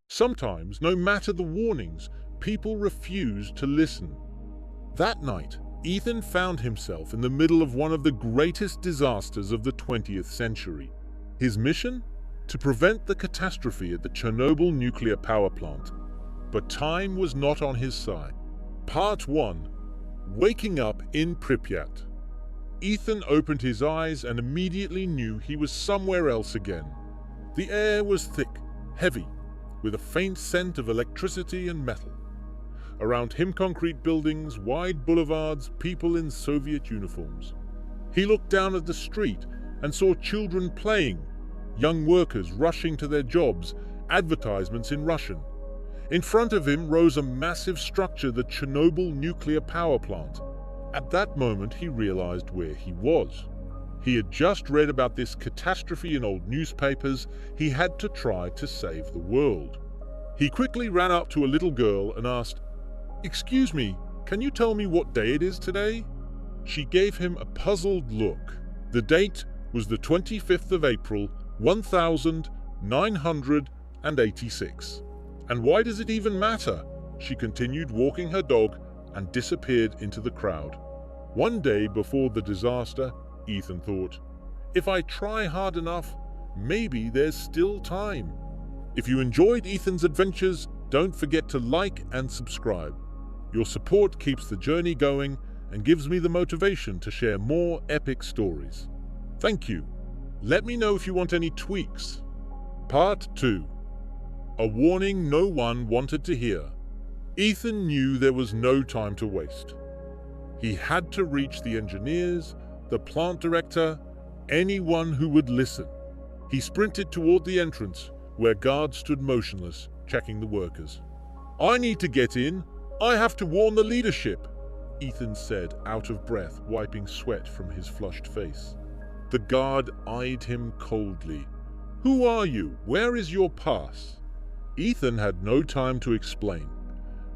Sometimes, no matter the warnings, people refused to listen. That night, Ethan found himself in the middle of one of the greatest disasters of the 20th century. His mission? To prevent the catastrophe at the Chernobyl Nuclear Power Plant. But time was not on his side. Part 1. Waking up in Pripyat. Ethan opened his eyes and immediately knew he was somewhere else again. The air was thick, heavy, with a faint scent of electricity and metal. Around him, concrete buildings, wide boulevards, people in Soviet uniforms. He looked down at the street and saw children playing, young workers rushing to their jobs, advertisements in Russian. In front of him rose a massive structure, the Chernobyl Nuclear Power Plant. At that moment, he realized where he was. He had just read about this catastrophe in old newspapers. He had to try to save the world. He quickly ran up to a little girl and asked, "Excuse me, can you tell me what day it is today?" She gave him a puzzled look. The date was the 25th of April, 1986. "And why does it even matter?" She continued, walking her dog, and disappeared into the crowd. One day before the disaster, Ethan thought, if I try hard enough, maybe there's still time. If you enjoyed Ethan's adventures, don't forget to like and subscribe. Your support keeps the journey going and gives me the motivation to share more epic stories. Thank you. Let me know if you want any tweaks. Part 2. A warning no one wanted to hear. Ethan knew there was no time to waste. He had to reach the engineers, the plant director, anyone who would listen. He sprinted toward the entrance, where guards stood motionless, checking the workers. "I need to get in. I have to warn the leadership," Ethan said, out of breath, wiping sweat from his flushed face. The guard eyed him coldly. "Who are you? Where is your pass?" Ethan had no time to explain.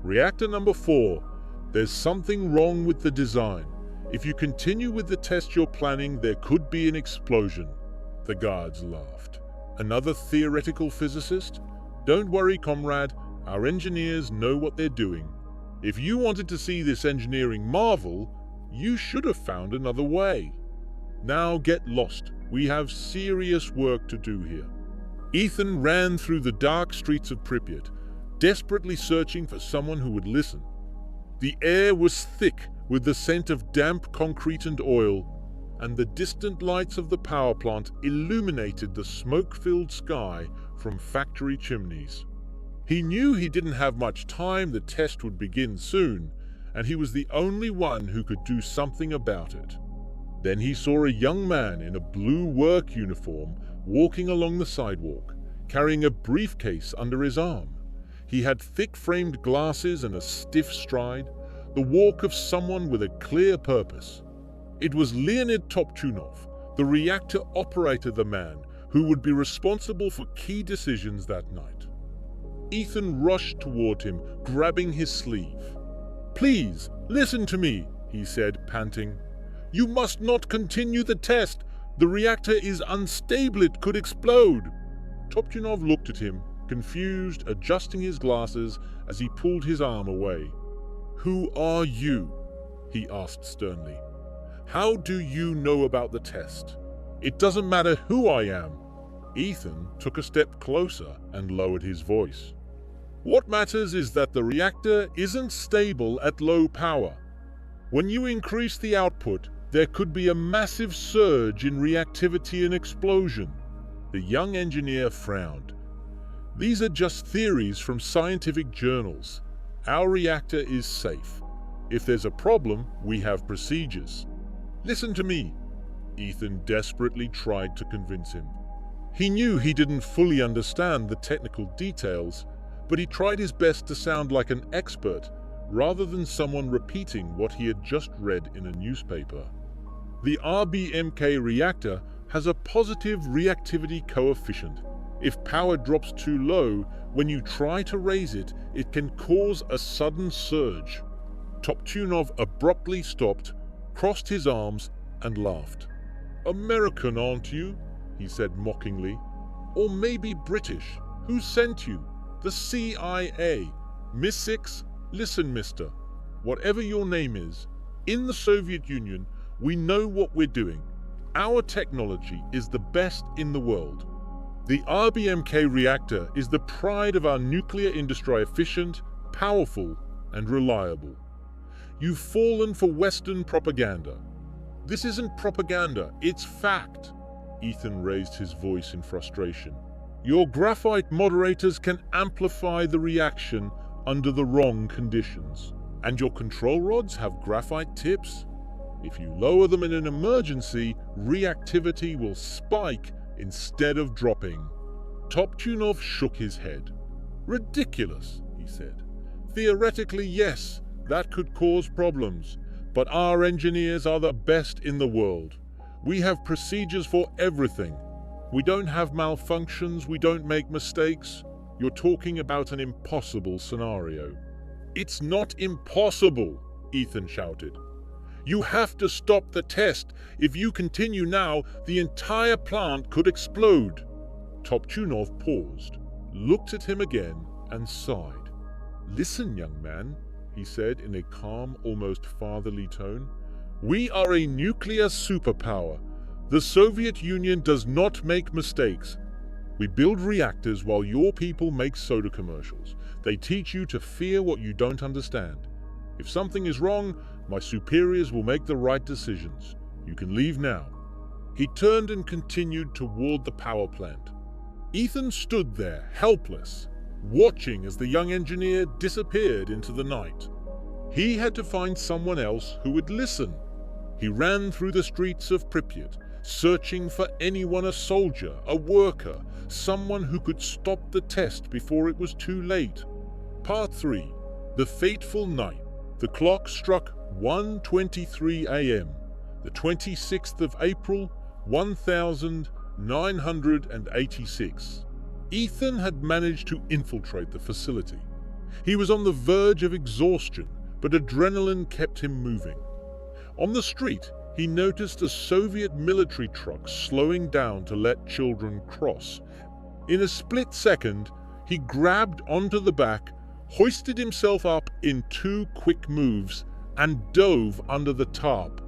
"Reactor number 4. There's something wrong with the design. If you continue with the test you're planning, there could be an explosion." The guards laughed. "Another theoretical physicist? Don't worry, comrade. Our engineers know what they're doing. If you wanted to see this engineering marvel, you should have found another way. Now get lost. We have serious work to do here." Ethan ran through the dark streets of Pripyat, desperately searching for someone who would listen. The air was thick with the scent of damp concrete and oil, and the distant lights of the power plant illuminated the smoke-filled sky from factory chimneys. He knew he didn't have much time, the test would begin soon, and he was the only one who could do something about it. Then he saw a young man in a blue work uniform walking along the sidewalk, carrying a briefcase under his arm. He had thick-framed glasses and a stiff stride, the walk of someone with a clear purpose. It was Leonid Topchunov, the reactor operator, the man who would be responsible for key decisions that night. Ethan rushed toward him, grabbing his sleeve. "Please, listen to me," he said, panting. "You must not continue the test. The reactor is unstable. It could explode." Topchunov looked at him, confused, adjusting his glasses as he pulled his arm away. "Who are you?" he asked sternly. "How do you know about the test?" "It doesn't matter who I am." Ethan took a step closer and lowered his voice. "What matters is that the reactor isn't stable at low power. When you increase the output, there could be a massive surge in reactivity and explosion." The young engineer frowned. "These are just theories from scientific journals. Our reactor is safe. If there's a problem, we have procedures." "Listen to me." Ethan desperately tried to convince him. He knew he didn't fully understand the technical details, but he tried his best to sound like an expert rather than someone repeating what he had just read in a newspaper. The RBMK reactor has a positive reactivity coefficient. If power drops too low, when you try to raise it, it can cause a sudden surge. Topchunov abruptly stopped, crossed his arms, and laughed. "American, aren't you?" he said mockingly. "Or maybe British. Who sent you?" The CIA. MI6, listen, mister. Whatever your name is, in the Soviet Union, we know what we're doing. Our technology is the best in the world. The RBMK reactor is the pride of our nuclear industry, efficient, powerful, and reliable. You've fallen for Western propaganda. This isn't propaganda, it's fact. Ethan raised his voice in frustration. Your graphite moderators can amplify the reaction under the wrong conditions. And your control rods have graphite tips? If you lower them in an emergency, reactivity will spike instead of dropping. Toptunov shook his head. Ridiculous, he said. Theoretically, yes, that could cause problems, but our engineers are the best in the world. We have procedures for everything. We don't have malfunctions, we don't make mistakes. You're talking about an impossible scenario. It's not impossible, Ethan shouted. You have to stop the test. If you continue now, the entire plant could explode. Toptunov paused, looked at him again, and sighed. Listen, young man, he said in a calm, almost fatherly tone. We are a nuclear superpower. The Soviet Union does not make mistakes. We build reactors while your people make soda commercials. They teach you to fear what you don't understand. If something is wrong, my superiors will make the right decisions. You can leave now. He turned and continued toward the power plant. Ethan stood there, helpless, watching as the young engineer disappeared into the night. He had to find someone else who would listen. He ran through the streets of Pripyat, searching for anyone, a soldier, a worker, someone who could stop the test before it was too late. Part 3. The fateful night. The clock struck 1:23 a.m., the 26th of April, 1986. Ethan had managed to infiltrate the facility. He was on the verge of exhaustion, but adrenaline kept him moving. On the street, he noticed a Soviet military truck slowing down to let children cross. In a split second, he grabbed onto the back, hoisted himself up in 2 quick moves, and dove under the tarp.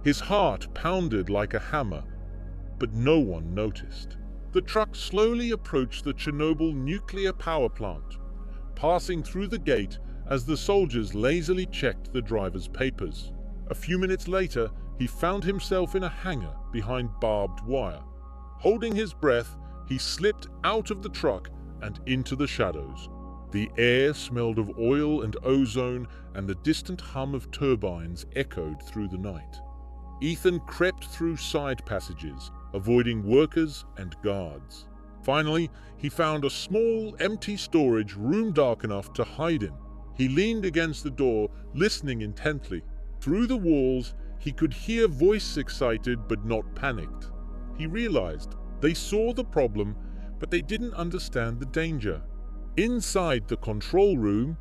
His heart pounded like a hammer, but no one noticed. The truck slowly approached the Chernobyl Nuclear Power Plant, passing through the gate as the soldiers lazily checked the driver's papers. A few minutes later, he found himself in a hangar behind barbed wire. Holding his breath, he slipped out of the truck and into the shadows. The air smelled of oil and ozone, and the distant hum of turbines echoed through the night. Ethan crept through side passages, avoiding workers and guards. Finally, he found a small, empty storage room dark enough to hide in. He leaned against the door, listening intently. Through the walls, he could hear voices, excited but not panicked. He realized they saw the problem, but they didn't understand the danger. Inside the control room,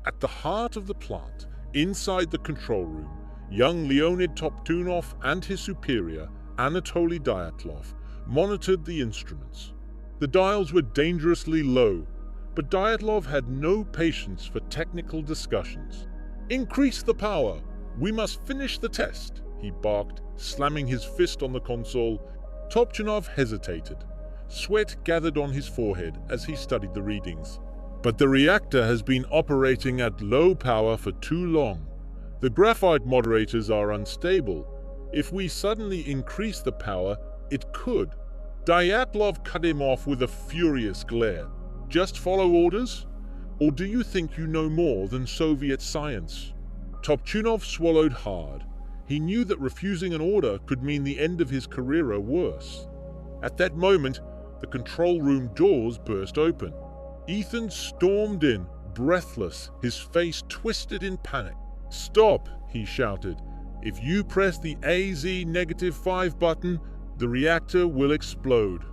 at the heart of the plant, inside the control room, young Leonid Toptunov and his superior, Anatoly Dyatlov, monitored the instruments. The dials were dangerously low, but Dyatlov had no patience for technical discussions. "Increase the power! We must finish the test!" he barked, slamming his fist on the console. Toptunov hesitated. Sweat gathered on his forehead as he studied the readings. But the reactor has been operating at low power for too long. The graphite moderators are unstable. If we suddenly increase the power, it could. Dyatlov cut him off with a furious glare. "Just follow orders? Or do you think you know more than Soviet science?" Toptunov swallowed hard. He knew that refusing an order could mean the end of his career or worse. At that moment, the control room doors burst open. Ethan stormed in, breathless, his face twisted in panic. "Stop!" he shouted. "If you press the AZ-5 button, the reactor will explode."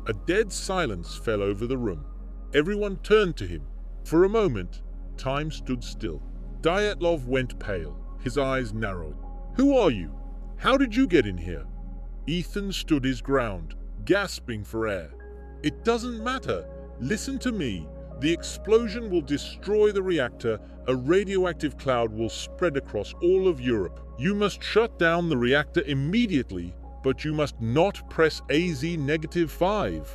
A dead silence fell over the room. Everyone turned to him. For a moment, time stood still. Dyatlov went pale. His eyes narrowed. "Who are you? How did you get in here?" Ethan stood his ground, gasping for air. "It doesn't matter. Listen to me. The explosion will destroy the reactor. A radioactive cloud will spread across all of Europe. You must shut down the reactor immediately, but you must not press AZ-5.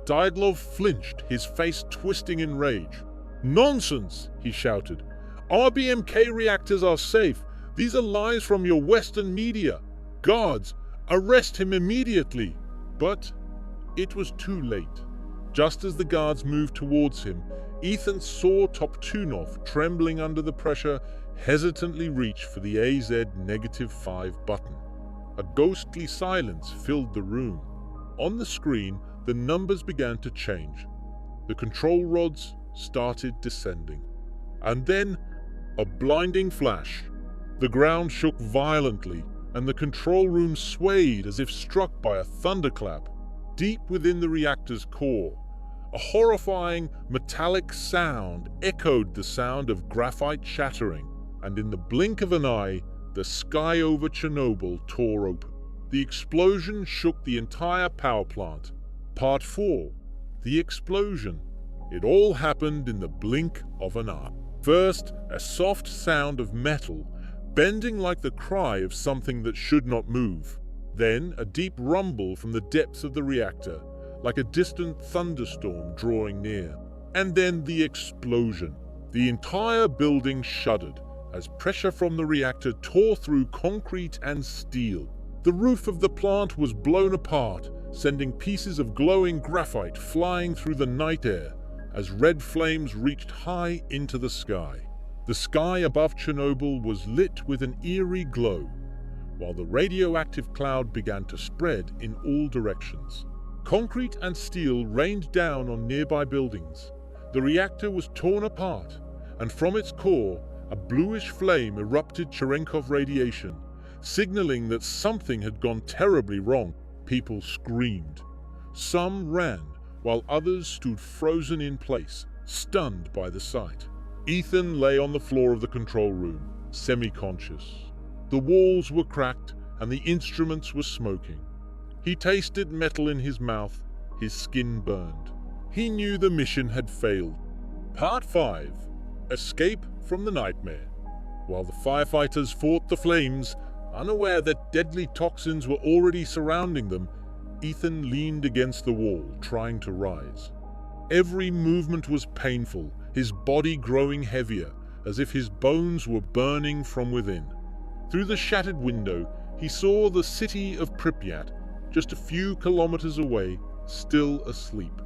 Dyatlov flinched, his face twisting in rage. "Nonsense!" he shouted. "RBMK reactors are safe. These are lies from your Western media. Guards, arrest him immediately!" But it was too late. Just as the guards moved towards him, Ethan saw Toptunov, trembling under the pressure, hesitantly reach for the AZ-5 button. A ghostly silence filled the room. On the screen, the numbers began to change. The control rods started descending. And then, a blinding flash. The ground shook violently, and the control room swayed as if struck by a thunderclap. Deep within the reactor's core, a horrifying metallic sound echoed the sound of graphite shattering, and in the blink of an eye, the sky over Chernobyl tore open. The explosion shook the entire power plant. Part 4. The explosion. It all happened in the blink of an eye. First, a soft sound of metal, bending like the cry of something that should not move. Then, a deep rumble from the depths of the reactor, like a distant thunderstorm drawing near. And then the explosion. The entire building shuddered as pressure from the reactor tore through concrete and steel. The roof of the plant was blown apart, sending pieces of glowing graphite flying through the night air as red flames reached high into the sky. The sky above Chernobyl was lit with an eerie glow, while the radioactive cloud began to spread in all directions. Concrete and steel rained down on nearby buildings. The reactor was torn apart, and from its core, a bluish flame erupted Cherenkov radiation, signaling that something had gone terribly wrong. People screamed. Some ran, while others stood frozen in place, stunned by the sight. Ethan lay on the floor of the control room, semi-conscious. The walls were cracked, and the instruments were smoking. He tasted metal in his mouth, his skin burned. He knew the mission had failed. Part 5. Escape from the nightmare. While the firefighters fought the flames, unaware that deadly toxins were already surrounding them, Ethan leaned against the wall, trying to rise. Every movement was painful, his body growing heavier, as if his bones were burning from within. Through the shattered window, he saw the city of Pripyat, just a few kilometers away, still asleep.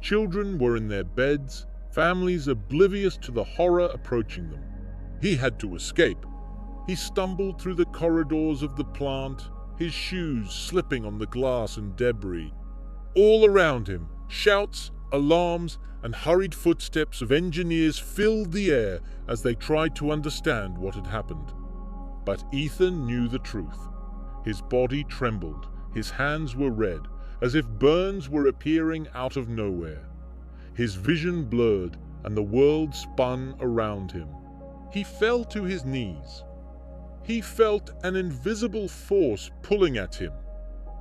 Children were in their beds, families oblivious to the horror approaching them. He had to escape. He stumbled through the corridors of the plant, his shoes slipping on the glass and debris. All around him, shouts, alarms, and hurried footsteps of engineers filled the air as they tried to understand what had happened. But Ethan knew the truth. His body trembled, his hands were red, as if burns were appearing out of nowhere. His vision blurred, and the world spun around him. He fell to his knees. He felt an invisible force pulling at him,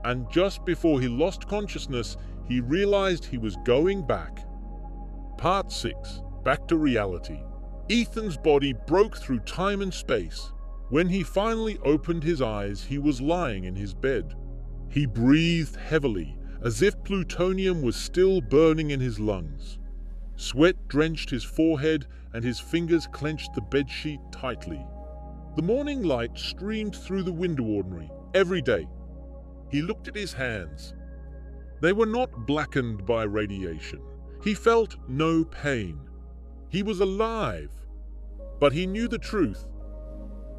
and just before he lost consciousness, he realized he was going back. Part 6. Back to reality. Ethan's body broke through time and space. When he finally opened his eyes, he was lying in his bed. He breathed heavily, as if plutonium was still burning in his lungs. Sweat drenched his forehead, and his fingers clenched the bedsheet tightly. The morning light streamed through the window ordinary, every day. He looked at his hands. They were not blackened by radiation. He felt no pain. He was alive. But he knew the truth.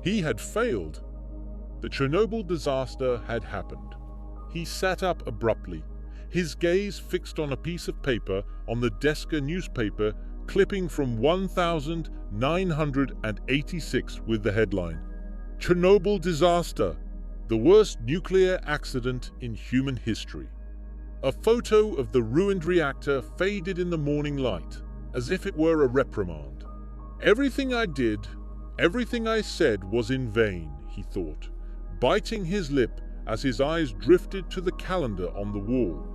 He had failed. The Chernobyl disaster had happened. He sat up abruptly, his gaze fixed on a piece of paper on the Deska newspaper, clipping from 1986 with the headline, "Chernobyl Disaster, the worst nuclear accident in human history." A photo of the ruined reactor faded in the morning light, as if it were a reprimand. Everything I did, everything I said was in vain, he thought, biting his lip as his eyes drifted to the calendar on the wall.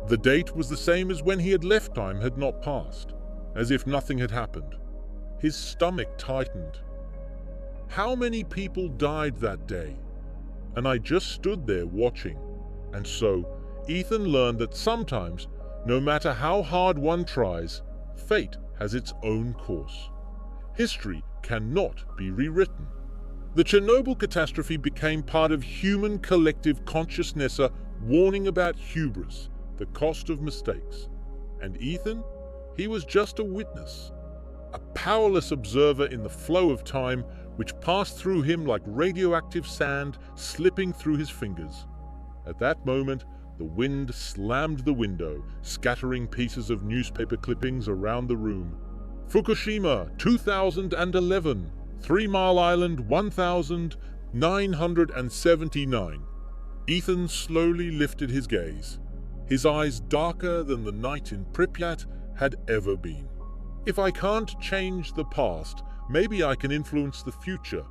The date was the same as when he had left. Time had not passed. as if nothing had happened. His stomach tightened. How many people died that day? And I just stood there watching. And so, Ethan learned that sometimes, no matter how hard one tries, fate has its own course. History cannot be rewritten. The Chernobyl catastrophe became part of human collective consciousness, a warning about hubris, the cost of mistakes. And Ethan? He was just a witness, a powerless observer in the flow of time which passed through him like radioactive sand slipping through his fingers. At that moment, the wind slammed the window, scattering pieces of newspaper clippings around the room. Fukushima, 2011. 3 Mile Island, 1979. Ethan slowly lifted his gaze, his eyes darker than the night in Pripyat had ever been. If I can't change the past, maybe I can influence the future,